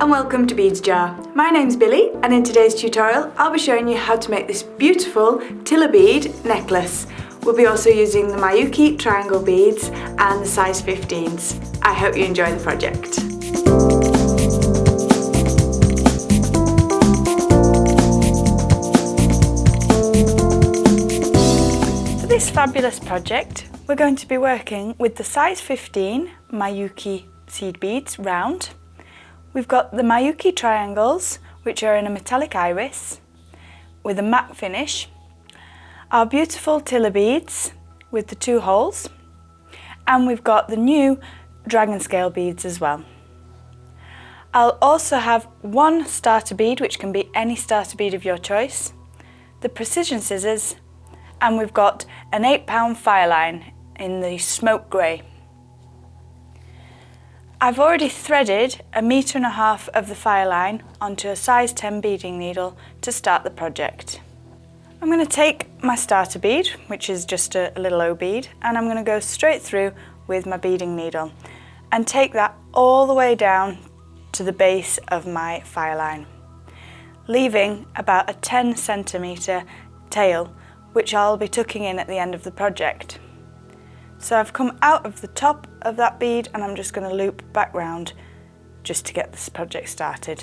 and welcome to Beads Jar. My name's Billy, and in today's tutorial I'll be showing you how to make this beautiful Tila bead necklace. We'll be also using the Miyuki triangle beads and the size 15s. I hope you enjoy the project. For this fabulous project, we're going to be working with the size 15 Miyuki seed beads round. We've got the Miyuki triangles, which are in a metallic iris with a matte finish, our beautiful Tila beads with the 2 holes, and we've got the new dragon scale beads as well. I'll also have 1 starter bead, which can be any starter bead of your choice, the precision scissors, and we've got an 8-pound Fireline in the smoke grey. I've already threaded 1.5 meters of the Fireline onto a size 10 beading needle to start the project. I'm going to take my starter bead, which is just a little O bead, and I'm going to go straight through with my beading needle and take that all the way down to the base of my Fireline, leaving about a 10 centimetre tail, which I'll be tucking in at the end of the project. So I've come out of the top of that bead and I'm just going to loop back round just to get this project started.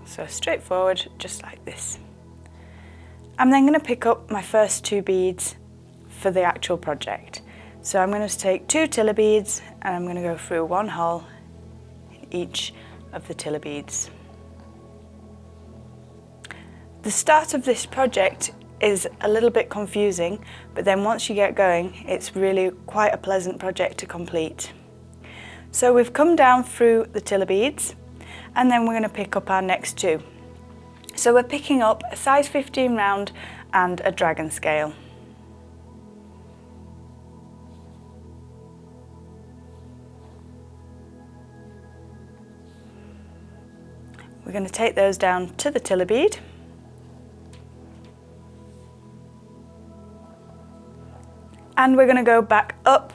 So straightforward, just like this. I'm then going to pick up my first 2 beads for the actual project. So I'm going to take 2 Tila beads and I'm going to go through 1 hole in each of the Tila beads. The start of this project is a little bit confusing, but then once you get going, it's really quite a pleasant project to complete. So we've come down through the Tila beads, and then we're going to pick up our next 2. So we're picking up a size 15 round and a dragon scale. We're going to take those down to the Tila bead. And we're going to go back up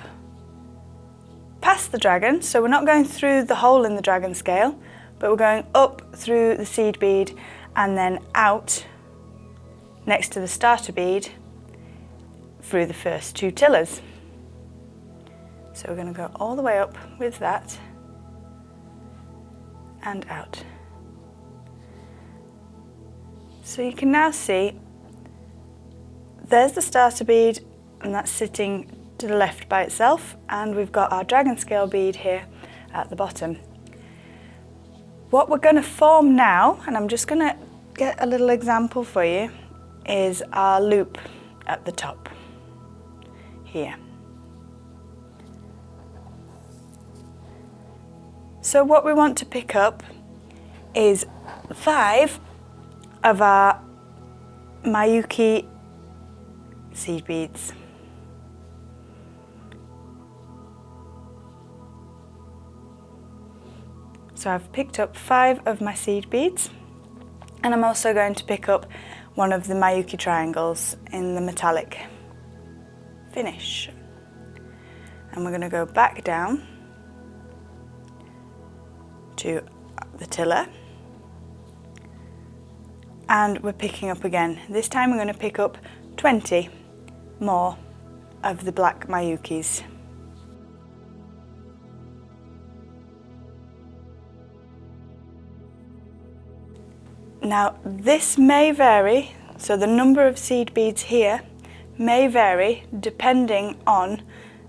past the dragon, so we're not going through the hole in the dragon scale, but we're going up through the seed bead and then out next to the starter bead through the first 2 Tilas. So we're going to go all the way up with that and out. So you can now see there's the starter bead, and that's sitting to the left by itself, and we've got our dragon scale bead here at the bottom. What we're going to form now, and I'm just going to get a little example for you, is our loop at the top here. So what we want to pick up is 5 of our Miyuki seed beads. So I've picked up 5 of my seed beads, and I'm also going to pick up 1 of the Miyuki triangles in the metallic finish. And we're going to go back down to the Tila, and we're picking up again. This time we're going to pick up 20 more of the black Miyukis. Now this may vary, so the number of seed beads here may vary depending on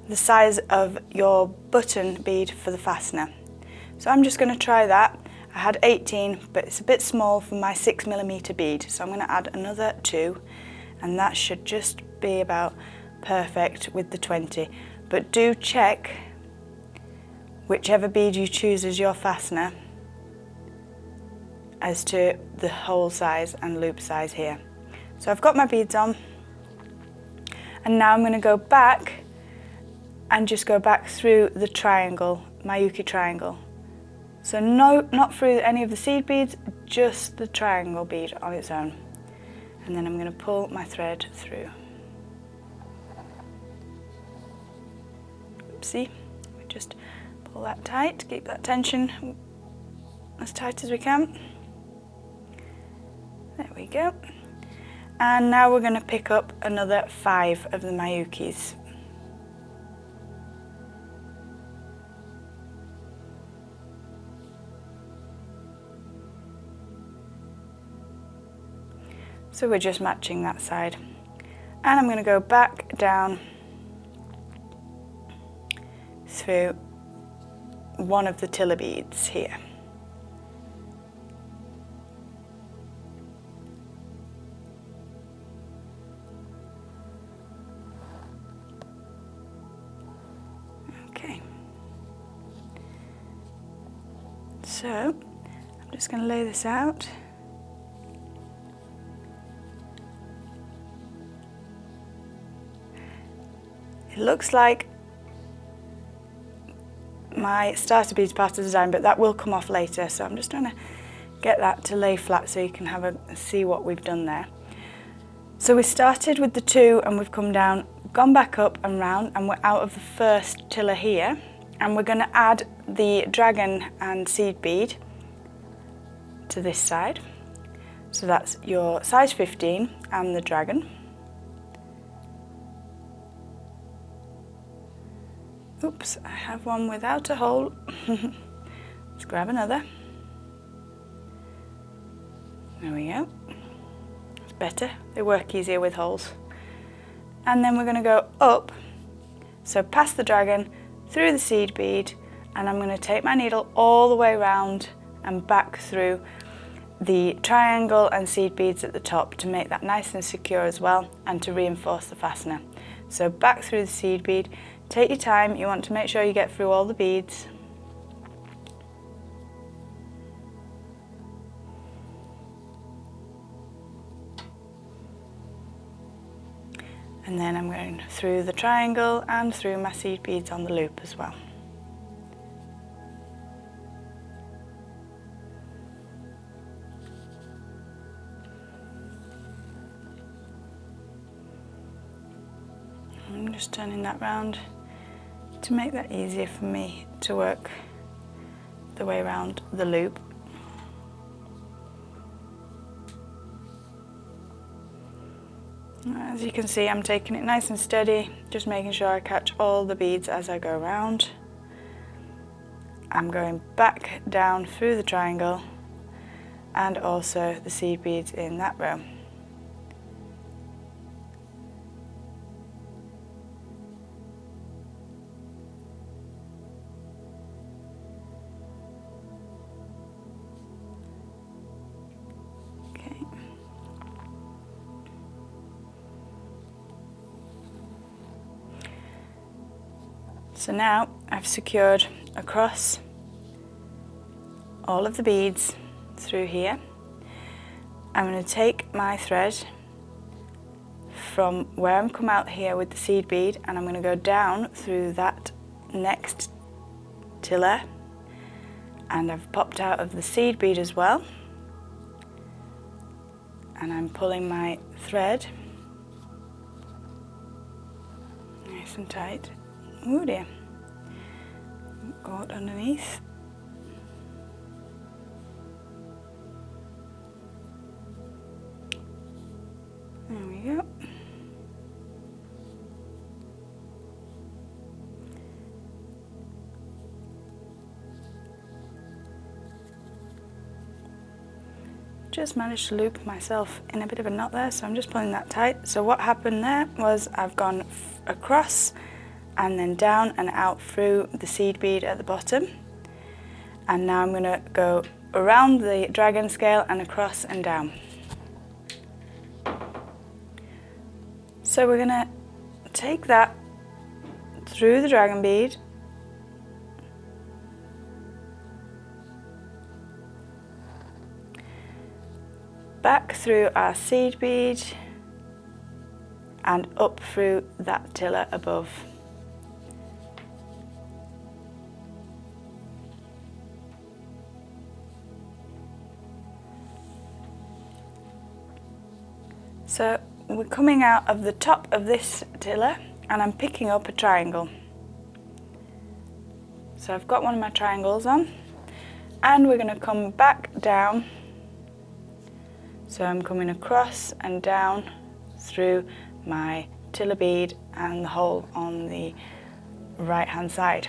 the size of your button bead for the fastener. So I'm just going to try that. I had 18, but it's a bit small for my 6mm bead, so I'm going to add another 2, and that should just be about perfect with the 20. But do check whichever bead you choose as your fastener as to the hole size and loop size here. So I've got my beads on, and now I'm going to go back and just go back through the triangle, Miyuki triangle. So no, not through any of the seed beads, just the triangle bead on its own. And then I'm going to pull my thread through. Oopsie, just pull that tight, keep that tension as tight as we can. There we go. And now we're going to pick up another 5 of the Miyukis. So we're just matching that side. And I'm going to go back down through one of the Tila beads here. Okay. So I'm just going to lay this out. It looks like my starter beads part of the design, but that will come off later, so I'm just trying to get that to lay flat so you can have a see what we've done there. So we started with the 2 and we've come down, gone back up and round, and we're out of the first Tila here, and we're going to add the dragon and seed bead to this side. So that's your size 15 and the dragon. Oops, I have one without a hole. Let's grab another. There we go. It's better. They work easier with holes. And then we're going to go up, so past the dragon, through the seed bead, and I'm going to take my needle all the way around and back through the triangle and seed beads at the top to make that nice and secure as well, and to reinforce the fastener. So back through the seed bead. Take your time, you want to make sure you get through all the beads. And then I'm going through the triangle and through my seed beads on the loop as well. I'm just turning that round to make that easier for me to work the way around the loop. As you can see, I'm taking it nice and steady, just making sure I catch all the beads as I go around. I'm going back down through the triangle and also the seed beads in that row. So now I've secured across all of the beads through here. I'm going to take my thread from where I'm come out here with the seed bead, and I'm going to go down through that next Tila, and I've popped out of the seed bead as well, and I'm pulling my thread nice and tight. Oh dear, got underneath. There we go. Just managed to loop myself in a bit of a knot there, so I'm just pulling that tight. So what happened there was I've gone across and then down and out through the seed bead at the bottom, and now I'm going to go around the dragon scale and across and down. So we're going to take that through the dragon bead, back through our seed bead and up through that Tila above. So we're coming out of the top of this Tila and I'm picking up a triangle. So I've got one of my triangles on And we're going to come back down. So I'm coming across and down through my tiller bead and the hole on the right hand side.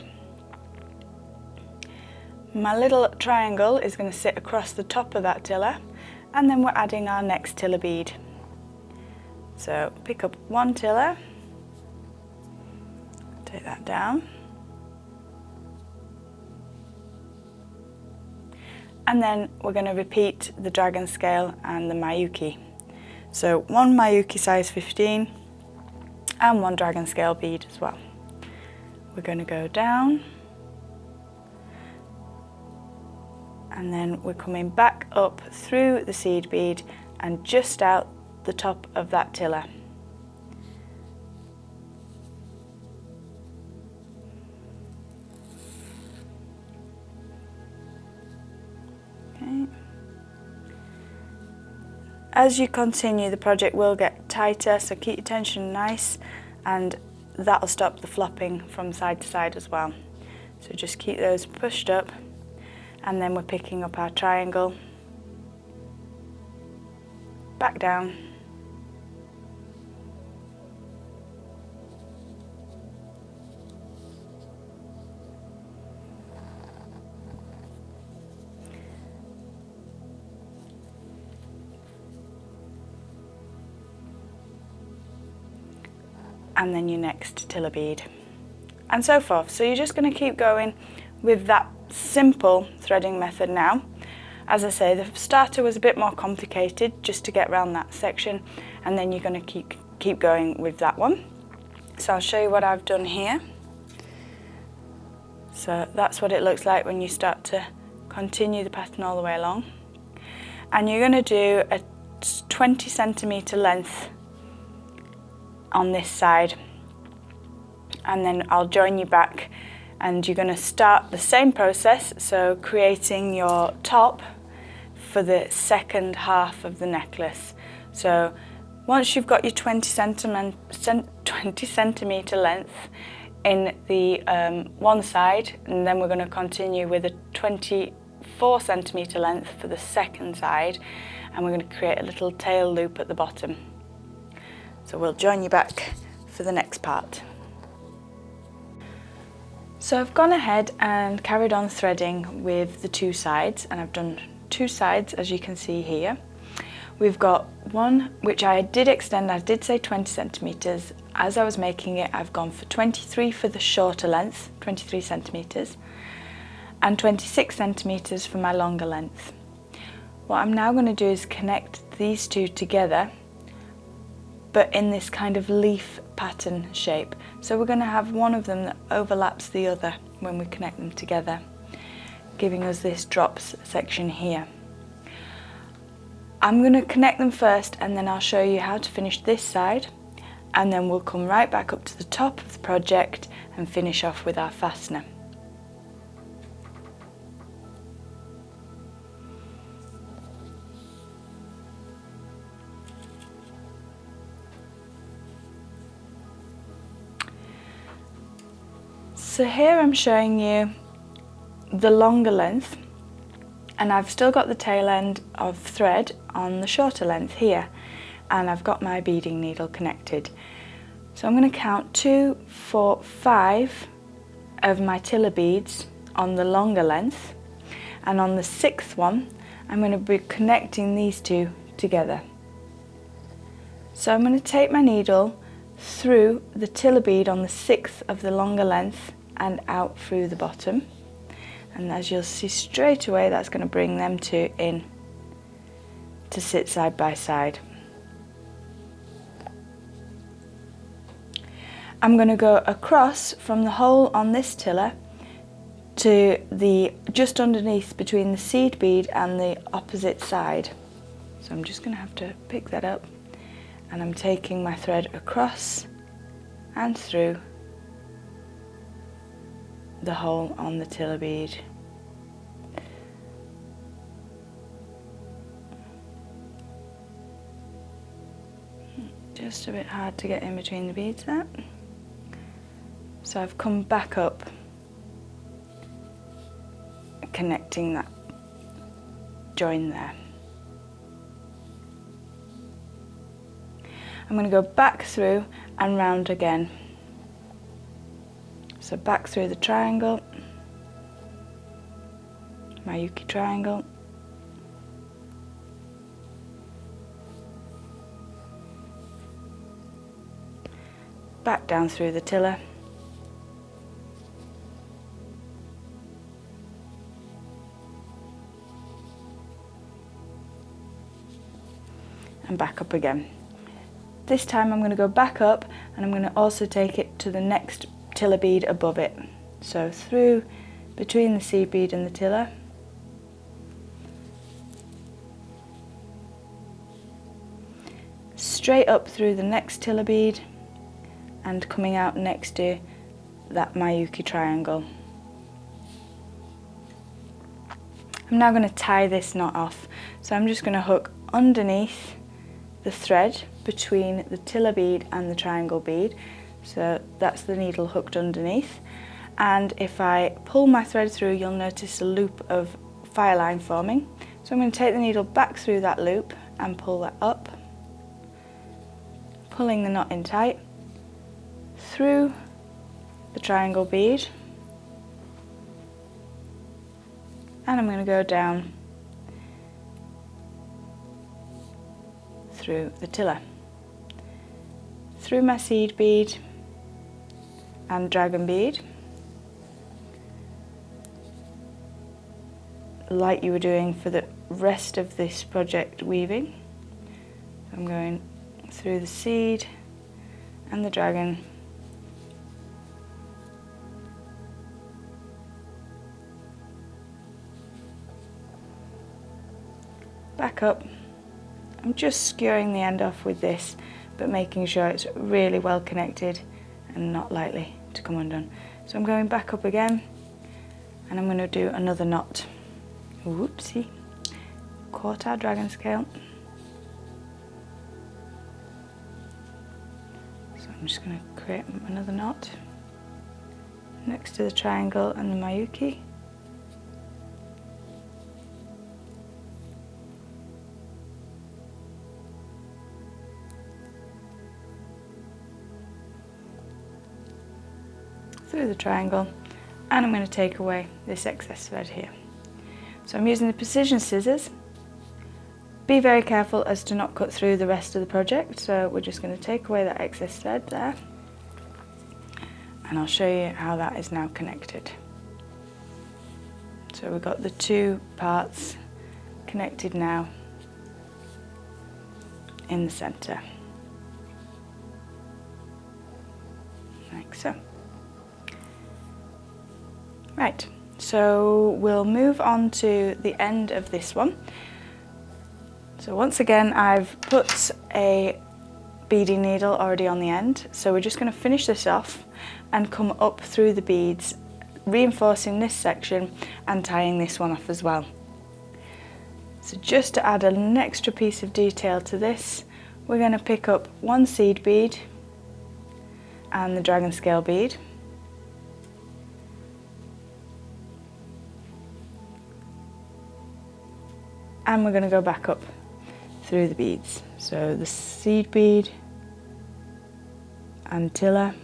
My little triangle is going to sit across the top of that tiller, and then we're adding our next tiller bead. So pick up one tiller, take that down, and then we're going to repeat the dragon scale and the Miyuki. So one Miyuki size 15 and one dragon scale bead as well. We're going to go down, and then we're coming back up through the seed bead and just out the top of that tiller. Okay. As you continue, the project will get tighter, so keep your tension nice, and that'll stop the flopping from side to side as well. So just keep those pushed up, and then we're picking up our triangle, back down, and then your next tiller bead, and so forth. So you're just going to keep going with that simple threading method now. As I say, the starter was a bit more complicated just to get around that section, and then you're going to keep going with that one. So I'll show you what I've done here. So that's what it looks like when you start to continue the pattern all the way along. And you're going to do a 20 centimetre length on this side, and then I'll join you back, and you're going to start the same process, so creating your top for the second half of the necklace. So once you've got your 20 centimetre length in the one side, and then we're going to continue with a 24 centimetre length for the second side, and we're going to create a little tail loop at the bottom. So we'll join you back for the next part. So I've gone ahead and carried on threading with the two sides, and I've done two sides as you can see here. We've got one which I did extend, I did say 20 centimetres. As I was making it, I've gone for 23 for the shorter length, 23 centimetres, and 26 centimetres for my longer length. What I'm now going to do is connect these two together, but in this kind of leaf pattern shape. So we're going to have one of them that overlaps the other when we connect them together, giving us this drops section here. I'm going to connect them first, and then I'll show you how to finish this side, and then we'll come right back up to the top of the project and finish off with our fastener. So here I'm showing you the longer length, and I've still got the tail end of thread on the shorter length here, and I've got my beading needle connected. So I'm going to count 2, 4, 5 of my tiller beads on the longer length, and on the 6th one I'm going to be connecting these two together. So I'm going to take my needle through the tiller bead on the 6th of the longer length and out through the bottom, and as you'll see straight away, that's going to bring them two in to sit side by side. I'm going to go across from the hole on this tiller to the just underneath between the seed bead and the opposite side. So I'm just going to have to pick that up, and I'm taking my thread across and through the hole on the tiller bead. Just a bit hard to get in between the beads there. So I've come back up, connecting that join there. I'm going to go back through and round again. So back through the triangle, Miyuki triangle, back down through the tiller, and back up again. This time I'm going to go back up and I'm going to also take it to the next tiller bead above it. So through between the seed bead and the tiller, straight up through the next tiller bead and coming out next to that Miyuki triangle. I'm now going to tie this knot off, so I'm just going to hook underneath the thread between the tiller bead and the triangle bead, so that's the needle hooked underneath, and if I pull my thread through you'll notice a loop of fireline forming. So I'm going to take the needle back through that loop and pull that up, pulling the knot in tight, through the triangle bead, and I'm going to go down through the tiller, through my seed bead and dragon bead, like you were doing for the rest of this project weaving. I'm going through the seed and the dragon, back up. I'm just skewering the end off with this, but making sure it's really well connected and not likely to come undone. So I'm going back up again and I'm going to do another knot. Whoopsie, quarter dragon scale. So I'm just going to create another knot next to the triangle and the Miyuki. Through the triangle, and I'm going to take away this excess thread here. So I'm using the precision scissors. Be very careful as to not cut through the rest of the project, so we're just going to take away that excess thread there, and I'll show you how that is now connected. So we've got the two parts connected now in the centre, like so. Right, so we'll move on to the end of this one. So once again, I've put a beading needle already on the end, so we're just going to finish this off and come up through the beads, reinforcing this section and tying this one off as well. So just to add an extra piece of detail to this, we're going to pick up one seed bead and the dragon scale bead, and we're going to go back up through the beads. So the seed bead and tiller,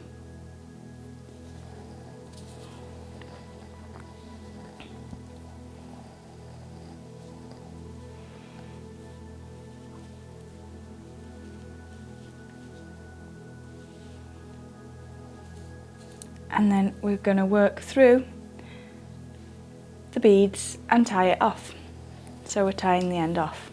and then we're going to work through the beads and tie it off. So we're tying the end off.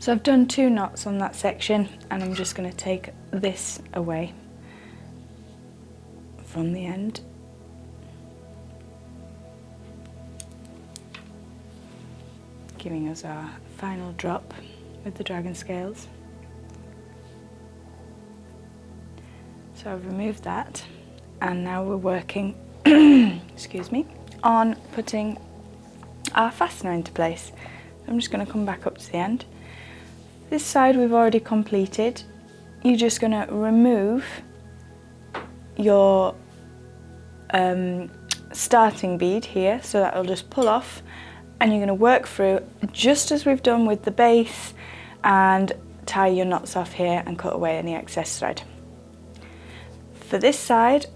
So I've done 2 knots on that section, and I'm just going to take this away from the end. Giving us our final drop with the dragon scales. So I've removed that, and now we're working excuse me, on putting our fastener into place. I'm just going to come back up to the end. This side we've already completed. You're just going to remove your starting bead here, so that will just pull off, and you're going to work through just as we've done with the base, and tie your knots off here and cut away any excess thread. For this side,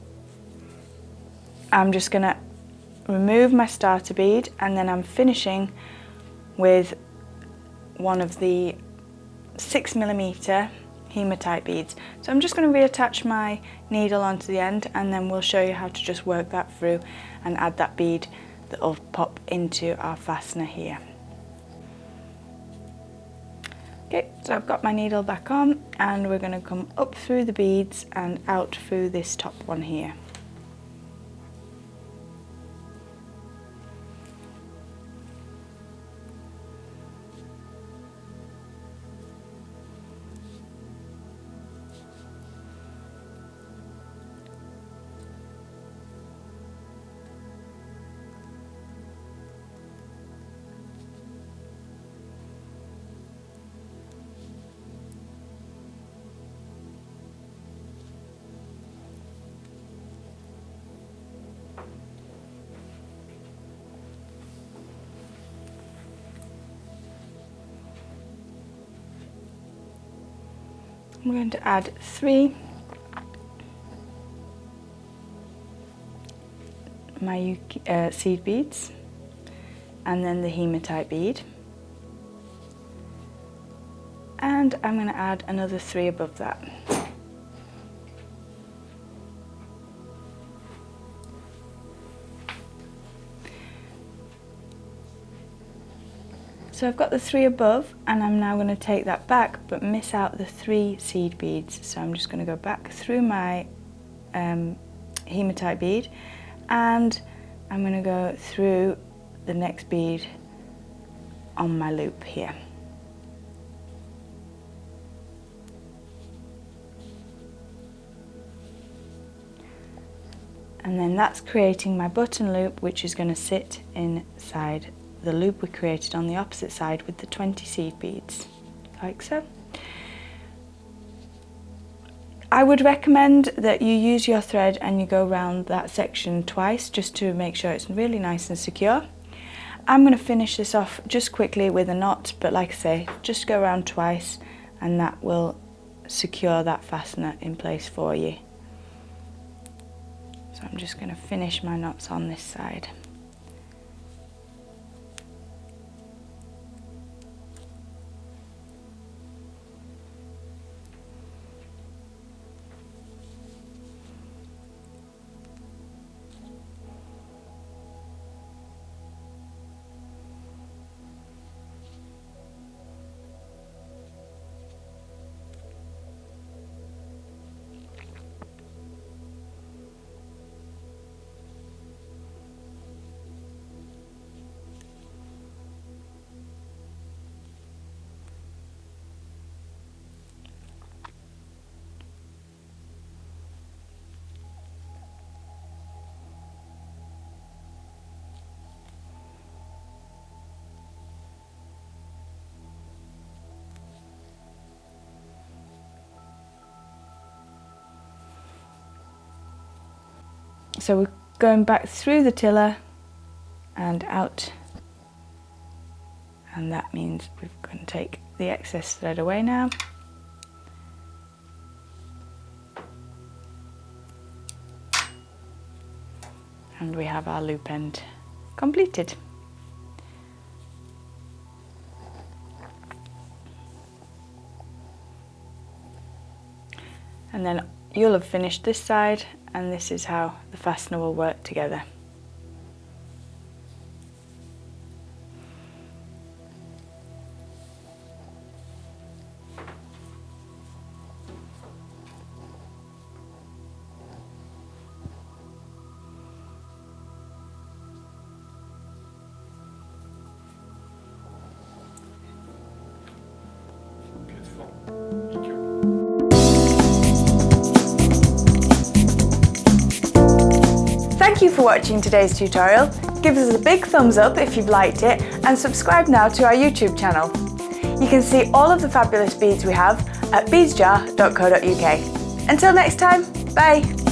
I'm just going to remove my starter bead, and then I'm finishing with one of the 6mm hematite beads. So I'm just going to reattach my needle onto the end, and then we'll show you how to just work that through and add that bead that will pop into our fastener here. Okay, so I've got my needle back on, and we're going to come up through the beads and out through this top one here. I'm going to add 3 Miyuki seed beads, and then the hematite bead, and I'm going to add another 3 above that. So I've got the 3 above, and I'm now going to take that back but miss out the 3 seed beads. So I'm just going to go back through my hematite bead, and I'm going to go through the next bead on my loop here. And then that's creating my button loop, which is going to sit inside the loop we created on the opposite side with the 20 seed beads, like so. I would recommend that you use your thread and you go around that section twice, just to make sure it's really nice and secure. I'm going to finish this off just quickly with a knot, but like I say, just go around twice and that will secure that fastener in place for you. So I'm just going to finish my knots on this side. So we're going back through the tiller and out, and that means we're going to take the excess thread away now. And we have our loop end completed. And then you'll have finished this side, and this is how the fastener will work together. Thank you for watching today's tutorial. Give us a big thumbs up if you've liked it and subscribe now to our YouTube channel. You can see all of the fabulous beads we have at beadsjar.co.uk. Until next time, bye!